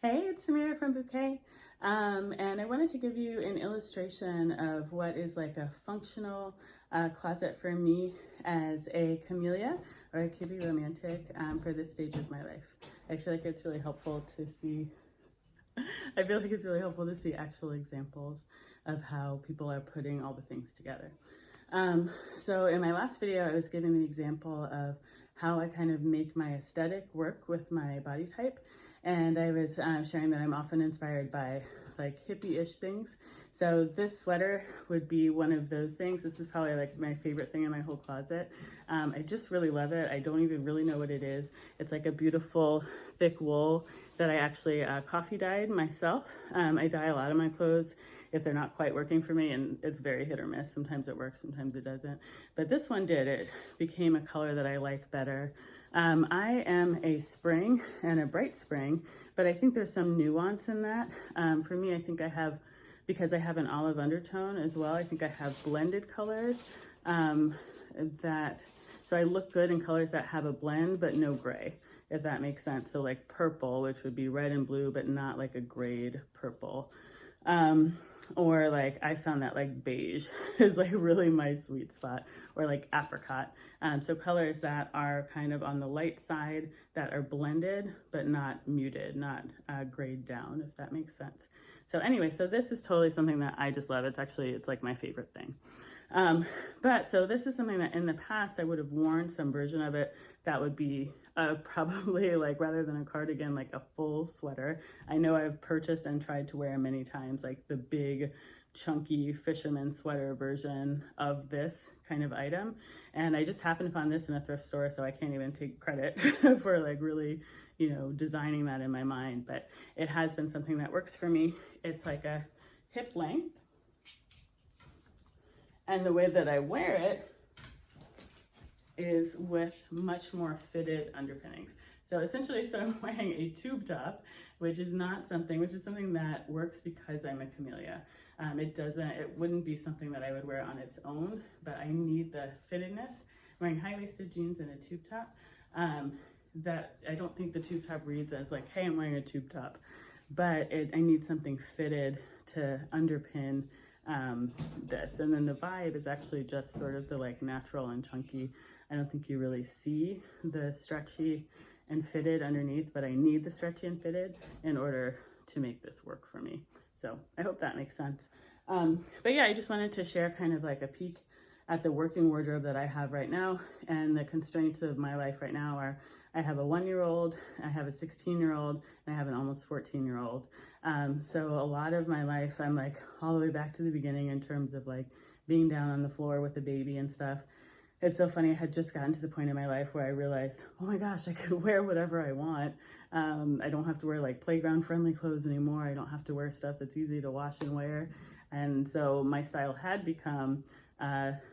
Hey, it's Samira from Bouquet, and I wanted to give you an illustration of what is like a functional closet for me as a camellia or a Kibbe Romantic for this stage of my life. I feel like it's really helpful to see actual examples of how people are putting all the things together. So in my last video, I was giving the example of how I kind of make my aesthetic work with my body type. And I was sharing that I'm often inspired by like hippie-ish things. So this sweater would be one of those things. This is probably like my favorite thing in my whole closet. I just really love it. I don't even really know what it is. It's like a beautiful thick wool that I actually coffee dyed myself. I dye a lot of my clothes if they're not quite working for me, and it's very hit or miss. Sometimes it works, sometimes it doesn't. But this one did. It became a color that I like better. I am a spring and a bright spring, but I think there's some nuance in that. For me, I think I have, because I have an olive undertone as well, I think I have blended colors so I look good in colors that have a blend but no gray, if that makes sense. So like purple, which would be red and blue, but not like a grayed purple. Or like I found that like beige is like really my sweet spot, or like apricot. So colors that are kind of on the light side, that are blended but not muted, not grayed down, if that makes sense. So anyway, so this is totally something that I just love. It's like my favorite thing. So this is something that in the past I would have worn some version of it that would be probably like, rather than a cardigan, like a full sweater. I know I've purchased and tried to wear many times, like the big chunky fisherman sweater version of this kind of item. And I just happened upon this in a thrift store, so I can't even take credit for like really, designing that in my mind, but it has been something that works for me. It's like a hip length. And the way that I wear it is with much more fitted underpinnings. So essentially, I'm wearing a tube top, which is something that works because I'm a camellia. It wouldn't be something that I would wear on its own, but I need the fittedness. I'm wearing high-waisted jeans and a tube top. That I don't think the tube top reads as like, hey, I'm wearing a tube top, but I need something fitted to underpin this. And then the vibe is actually just sort of the like natural and chunky. I don't think you really see the stretchy and fitted underneath, but I need the stretchy and fitted in order to make this work for me. So I hope that makes sense. But yeah, I just wanted to share kind of like a peek at the working wardrobe that I have right now. And the constraints of my life right now are I have a 1-year-old, I have a 16-year-old, and I have an almost 14-year-old. So a lot of my life, I'm like all the way back to the beginning in terms of like being down on the floor with the baby and stuff. It's so funny, I had just gotten to the point in my life where I realized, oh my gosh, I could wear whatever I want. I don't have to wear like playground friendly clothes anymore. I don't have to wear stuff that's easy to wash and wear. And so my style had become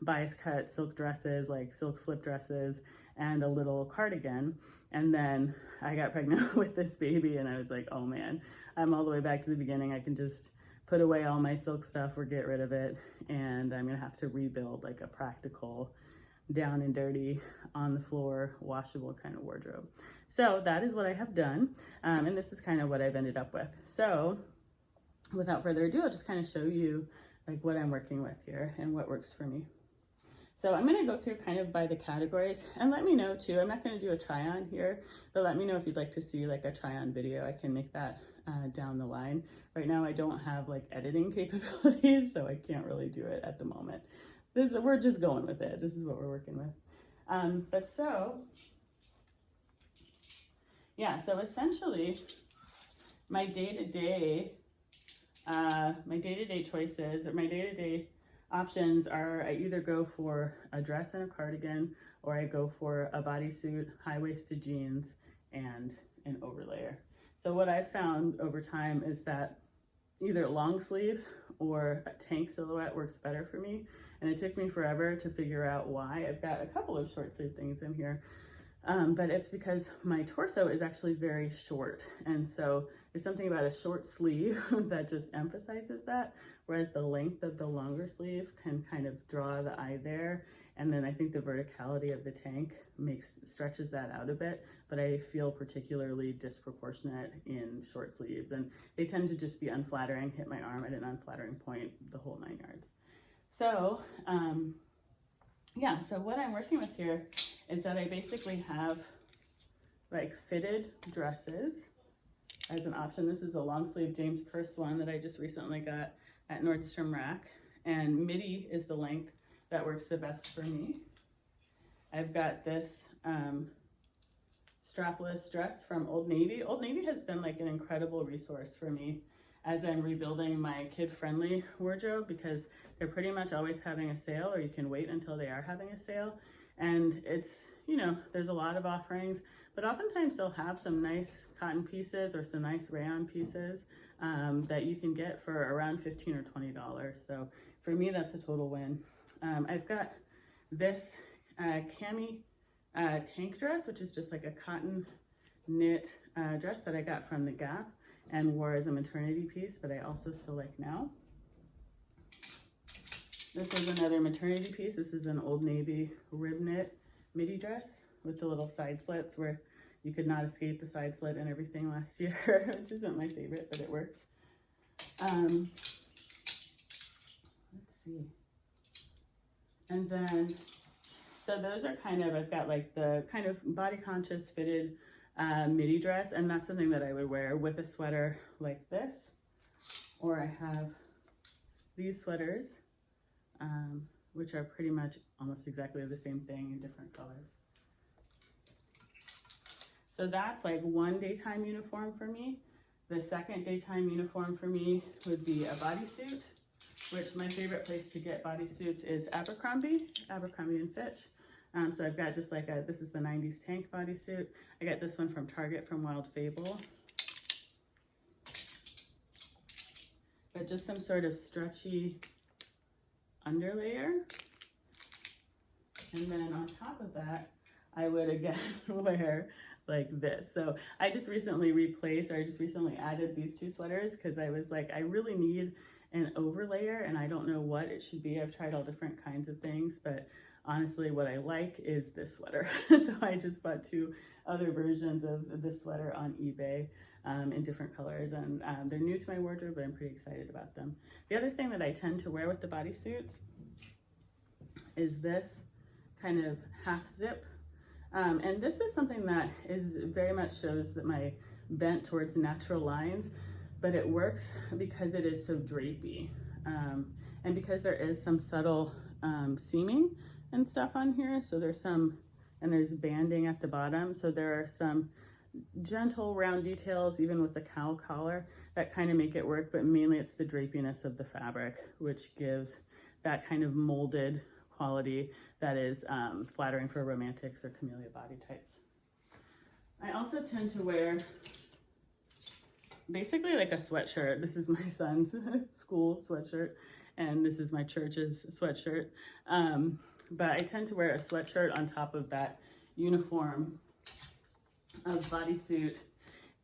bias cut silk dresses, like silk slip dresses, and a little cardigan. And then I got pregnant with this baby and I was like, oh man, I'm all the way back to the beginning. I can just put away all my silk stuff or get rid of it. And I'm gonna have to rebuild like a practical, down and dirty, on the floor, washable kind of wardrobe. So that is what I have done. And this is kind of what I've ended up with. So without further ado, I'll just kind of show you like what I'm working with here and what works for me. So I'm gonna go through kind of by the categories, and let me know too, I'm not gonna do a try on here, but let me know if you'd like to see like a try on video. I can make that down the line. Right now I don't have like editing capabilities, so I can't really do it at the moment. We're just going with it. This is what we're working with. So essentially my day-to-day choices, or my day-to-day options are I either go for a dress and a cardigan, or I go for a bodysuit, high-waisted jeans, and an overlayer. So what I've found over time is that either long sleeves or a tank silhouette works better for me. And it took me forever to figure out why. I've got a couple of short sleeve things in here, but it's because my torso is actually very short. And so there's something about a short sleeve that just emphasizes that, whereas the length of the longer sleeve can kind of draw the eye there And then I think the verticality of the tank stretches that out a bit, but I feel particularly disproportionate in short sleeves, and they tend to just be unflattering, hit my arm at an unflattering point, the whole 9 yards. So yeah, so what I'm working with here is that I basically have like fitted dresses as an option. This is a long sleeve James Purse one that I just recently got at Nordstrom Rack, and midi is the length that works the best for me. I've got this strapless dress from Old Navy. Old Navy has been like an incredible resource for me as I'm rebuilding my kid-friendly wardrobe, because they're pretty much always having a sale, or you can wait until they are having a sale. And it's, you know, there's a lot of offerings, but oftentimes they'll have some nice cotton pieces or some nice rayon pieces that you can get for around $15 or $20. So for me, that's a total win. I've got this cami tank dress, which is just like a cotton knit dress that I got from the Gap and wore as a maternity piece, but I also still like now. This is another maternity piece. This is an Old Navy rib knit midi dress with the little side slits where you could not escape the side slit and everything last year, which isn't my favorite, but it works. Let's see. And then, so those are kind of, I've got like the kind of body conscious fitted midi dress, and that's something that I would wear with a sweater like this, or I have these sweaters, which are pretty much almost exactly the same thing in different colors. So that's like one daytime uniform for me. The second daytime uniform for me would be a bodysuit, which my favorite place to get bodysuits is Abercrombie and Fitch. So I've got just like this is the 90s tank bodysuit. I got this one from Target from Wild Fable. But just some sort of stretchy underlayer. And then on top of that, I would again wear like this. So I just recently added these two sweaters because I was like, I really need an overlayer and I don't know what it should be. I've tried all different kinds of things, but honestly, what I like is this sweater. So I just bought two other versions of this sweater on eBay in different colors, and they're new to my wardrobe, but I'm pretty excited about them. The other thing that I tend to wear with the bodysuits is this kind of half zip. And this is something that is very much shows that my bent towards natural lines, but it works because it is so drapey. And because there is some subtle seaming and stuff on here. So there's there's banding at the bottom. So there are some gentle round details, even with the cowl collar, that kind of make it work, but mainly it's the drapiness of the fabric, which gives that kind of molded quality that is flattering for romantics or camellia body types. I also tend to wear basically like a sweatshirt. This is my son's school sweatshirt, and this is my church's sweatshirt. But I tend to wear a sweatshirt on top of that uniform of bodysuit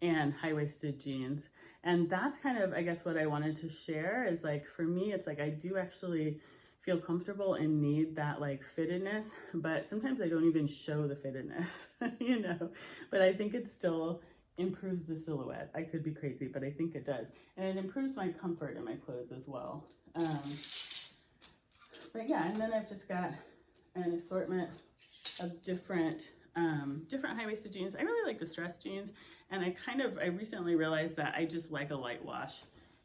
and high-waisted jeans. And that's kind of, I guess, what I wanted to share is like, for me, it's like I do actually feel comfortable and need that like fittedness, but sometimes I don't even show the fittedness, you know, but I think it still improves the silhouette. I could be crazy, but I think it does. And it improves my comfort in my clothes as well. But yeah, and then I've just got an assortment of different high-waisted jeans. I really like distressed jeans, and I recently realized that I just like a light wash.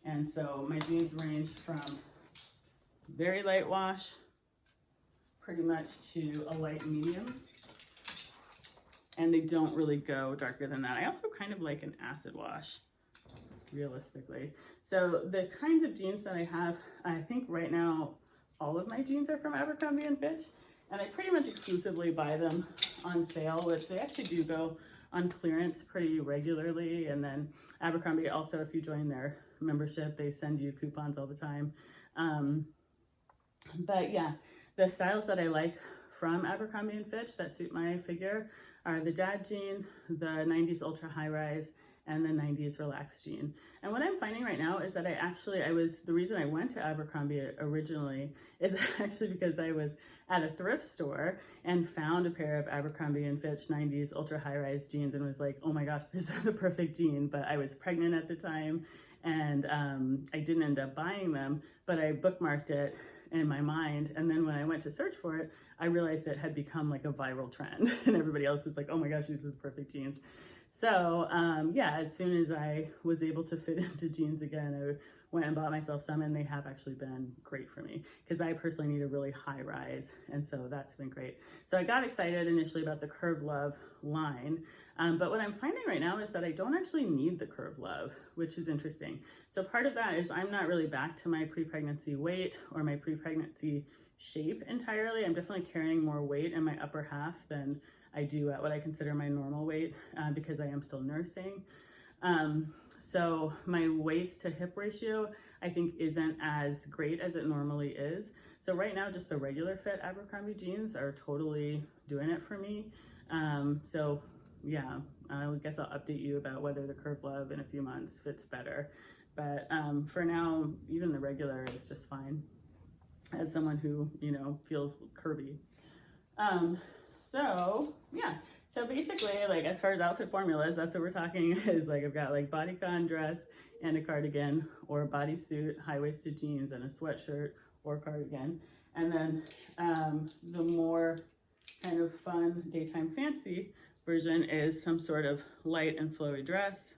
And so my jeans range from very light wash pretty much to a light medium, and they don't really go darker than that. I also kind of like an acid wash, realistically. So the kinds of jeans that I have, I think right now all of my jeans are from Abercrombie and Fitch, and I pretty much exclusively buy them on sale, which they actually do go on clearance pretty regularly. And then Abercrombie also, if you join their membership, they send you coupons all the time. But yeah, the styles that I like from Abercrombie and Fitch that suit my figure are the Dad jean, the 90s ultra high rise, and the 90s relaxed jean. And what I'm finding right now is that the reason I went to Abercrombie originally is actually because I was at a thrift store and found a pair of Abercrombie & Fitch 90s ultra high rise jeans and was like, oh my gosh, these are the perfect jean. But I was pregnant at the time and I didn't end up buying them, but I bookmarked it in my mind. And then when I went to search for it, I realized it had become like a viral trend and everybody else was like, oh my gosh, these are the perfect jeans. So yeah, as soon as I was able to fit into jeans again, I went and bought myself some, and they have actually been great for me because I personally need a really high rise, and so that's been great. So I got excited initially about the Curve Love line, but what I'm finding right now is that I don't actually need the Curve Love, which is interesting. So part of that is I'm not really back to my pre-pregnancy weight or my pre-pregnancy shape entirely. I'm definitely carrying more weight in my upper half than I do at what I consider my normal weight because I am still nursing. So my waist to hip ratio, I think, isn't as great as it normally is. So right now, just the regular fit Abercrombie jeans are totally doing it for me. So yeah, I guess I'll update you about whether the Curve Love in a few months fits better. But for now, even the regular is just fine as someone who, you know, feels curvy. So yeah, so basically, like, as far as outfit formulas, that's what we're talking is like, I've got like bodycon dress and a cardigan, or a bodysuit, high-waisted jeans, and a sweatshirt or cardigan. And then the more kind of fun daytime fancy version is some sort of light and flowy dress,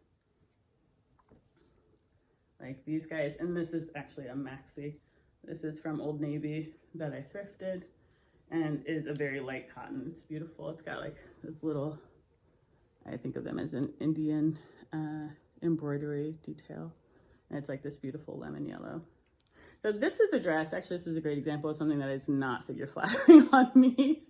like these guys. And this is actually a maxi. This is from Old Navy that I thrifted, and is a very light cotton. It's beautiful. It's got like this little, I think of them as an Indian embroidery detail. And it's like this beautiful lemon yellow. So this is a dress, actually this is a great example of something that is not figure flattering on me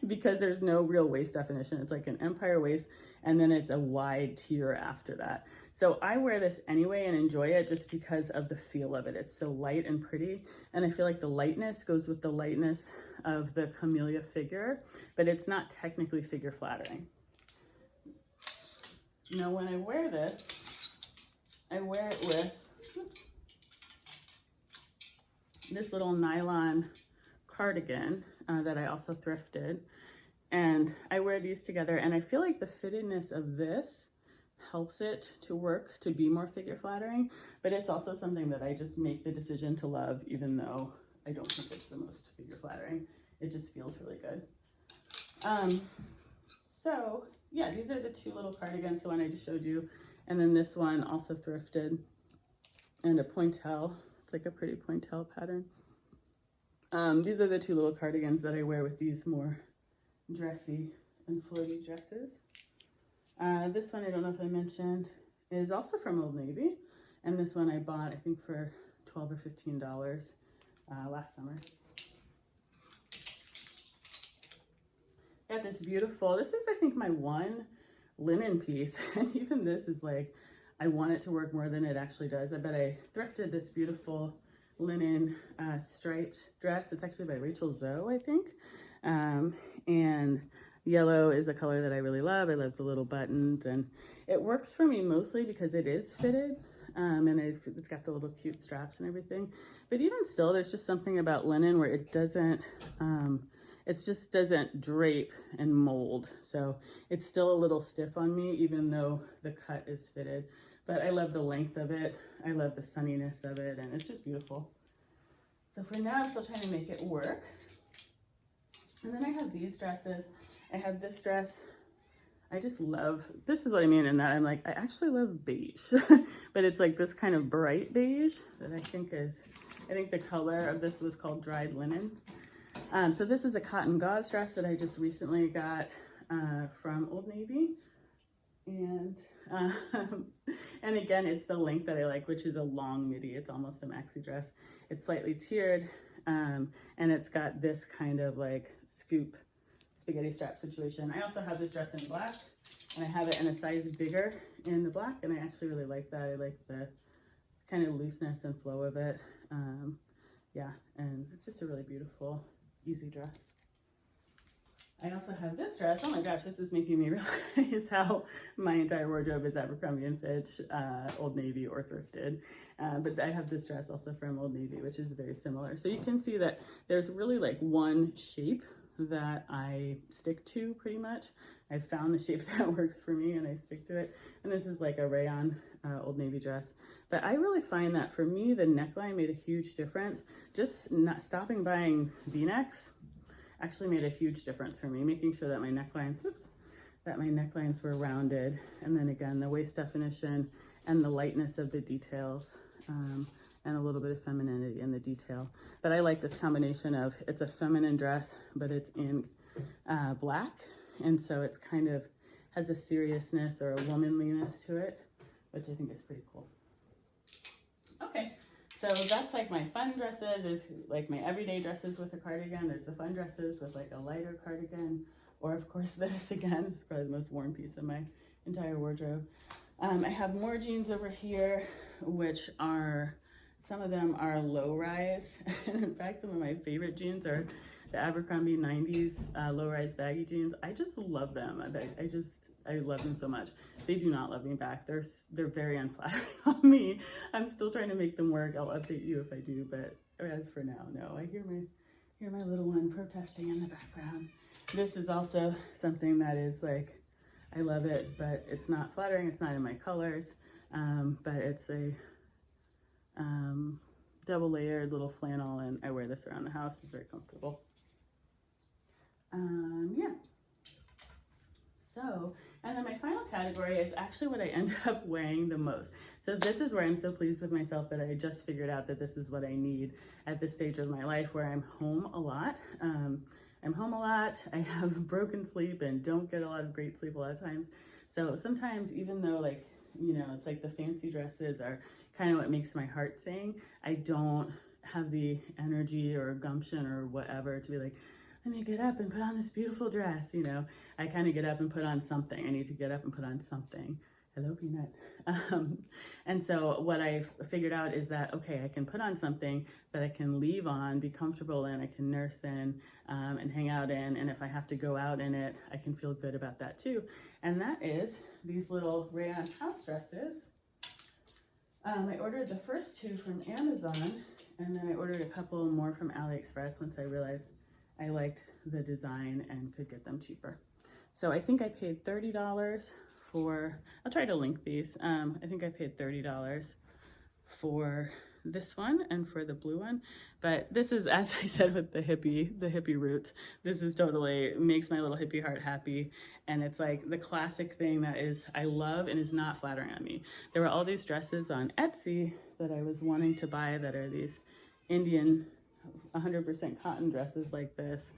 because there's no real waist definition. It's like an empire waist, and then it's a wide tier after that. So I wear this anyway and enjoy it just because of the feel of it. It's so light and pretty, and I feel like the lightness goes with the lightness of the camellia figure, but it's not technically figure flattering. Now when I wear this, I wear it with this little nylon cardigan that I also thrifted, and I wear these together, and I feel like the fittedness of this helps it to work to be more figure flattering, but it's also something that I just make the decision to love, even though I don't think it's the most figure flattering. It just feels really good. So yeah, these are the two little cardigans, the one I just showed you, and then this one also thrifted, and a pointelle. It's like a pretty pointelle pattern. These are the two little cardigans that I wear with these more dressy and floaty dresses. This one, I don't know if I mentioned, is also from Old Navy, and this one I bought, I think, for $12 or $15 last summer. Got this beautiful, this is I think my one linen piece, and even this is like, I want it to work more than it actually does. I bet I thrifted this beautiful linen striped dress. It's actually by Rachel Zoe, I think. And yellow is a color that I really love. I love the little buttons, and it works for me mostly because it is fitted, and it's got the little cute straps and everything. But even still, there's just something about linen where it doesn't, it just doesn't drape and mold. So it's still a little stiff on me, even though the cut is fitted. But I love the length of it. I love the sunniness of it, and it's just beautiful. So for now, I'm still trying to make it work. And then I have these dresses. I have this dress. I just love, this is what I mean in that I'm like, I actually love beige, but it's like this kind of bright beige that I think the color of this was called dried linen. So this is a cotton gauze dress that I just recently got from Old Navy. And again, it's the length that I like, which is a long midi. It's almost a maxi dress. It's slightly tiered, and it's got this kind of like scoop spaghetti strap situation. I also have this dress in black, and I have it in a size bigger in the black, and I actually really like that. I like the kind of looseness and flow of it. Yeah, and it's just a really beautiful, easy dress. I also have this dress. Oh my gosh, this is making me realize how my entire wardrobe is Abercrombie & Fitch, Old Navy, or thrifted. But I have this dress also from Old Navy, which is very similar. So you can see that there's really like one shape that I stick to pretty much. I found the shape that works for me and I stick to it. And this is like a rayon Old Navy dress. But I really find that for me, the neckline made a huge difference. Just not stopping buying V-necks actually made a huge difference for me, making sure that my necklines, that my necklines were rounded. And then again, the waist definition and the lightness of the details, and a little bit of femininity in the detail. But I like this combination of, it's a feminine dress, but it's in black. And so it's kind of has a seriousness or a womanliness to it, which I think is pretty cool. Okay. So that's like my fun dresses. There's like my everyday dresses with a cardigan. There's the fun dresses with like a lighter cardigan. Or of course this again, this is probably the most worn piece of my entire wardrobe. I have more jeans over here, which are, some of them are low rise. And in fact, some of my favorite jeans are the Abercrombie 90s low rise baggy jeans. I just love them. I love them so much. They do not love me back. They're very unflattering on me. I'm still trying to make them work. I'll update you if I do, but as for now, no. I hear my little one protesting in the background. This is also something that is like, I love it, but it's not flattering. It's not in my colors, but it's a double layered little flannel, and I wear this around the house. It's very comfortable. Yeah. So, and then my final category is actually what I end up wearing the most. So this is where I'm so pleased with myself that I just figured out that this is what I need at this stage of my life where I'm home a lot. I'm home a lot. I have broken sleep and don't get a lot of great sleep a lot of times. So sometimes, even though like, you know, it's like the fancy dresses are kind of what makes my heart sing, I don't have the energy or gumption or whatever to be like, let me get up and put on this beautiful dress, you know. I kind of get up and put on something. I need to get up and put on something. Hello, Peanut. And so what I've figured out is that, okay, I can put on something that I can leave on, be comfortable in, I can nurse in, and hang out in. And if I have to go out in it, I can feel good about that too. And that is these little rayon house dresses. I ordered the first two from Amazon, and then I ordered a couple more from AliExpress once I realized I liked the design and could get them cheaper. So I think I paid $30 for, I'll try to link these. I think I paid $30 for this one and for the blue one. But this is, as I said with the hippie roots, this is totally, makes my little hippie heart happy. And it's like the classic thing that is, I love and is not flattering on me. There were all these dresses on Etsy that I was wanting to buy that are these Indian 100% cotton dresses like this,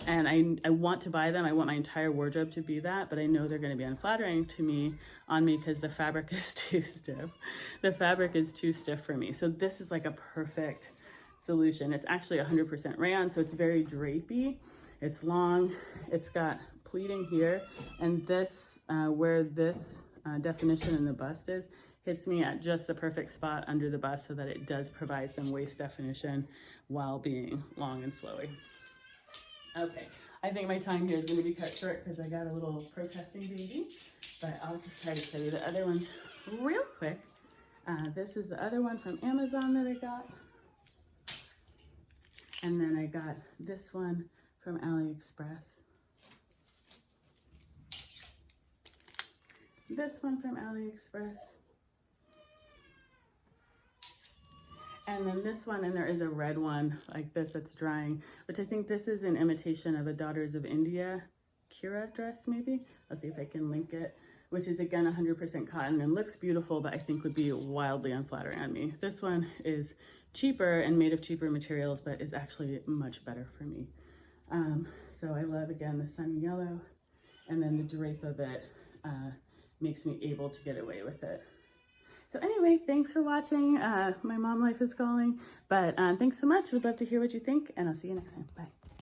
and I want to buy them. I want my entire wardrobe to be that, but I know they're going to be unflattering to me because the fabric is too stiff. The fabric is too stiff for me. So this is like a perfect solution. It's actually 100% rayon, so it's very drapey. It's long. It's got pleating here, and this where this definition in the bust is hits me at just the perfect spot under the bust so that it does provide some waist definition while being long and flowy. Okay, I think my time here is going to be cut short because I got a little protesting baby, but I'll just try to show you the other ones real quick. This is the other one from Amazon that I got. And then I got this one from AliExpress. This one from AliExpress. And then this one, and there is a red one like this that's drying, which I think this is an imitation of a Daughters of India Kira dress, maybe. I'll see if I can link it, which is again 100% cotton and looks beautiful, but I think would be wildly unflattering on me. This one is cheaper and made of cheaper materials, but is actually much better for me. So I love, again, the sunny yellow, and then the drape of it makes me able to get away with it. So anyway, thanks for watching. My mom life is calling, but thanks so much. Would love to hear what you think, and I'll see you next time. Bye.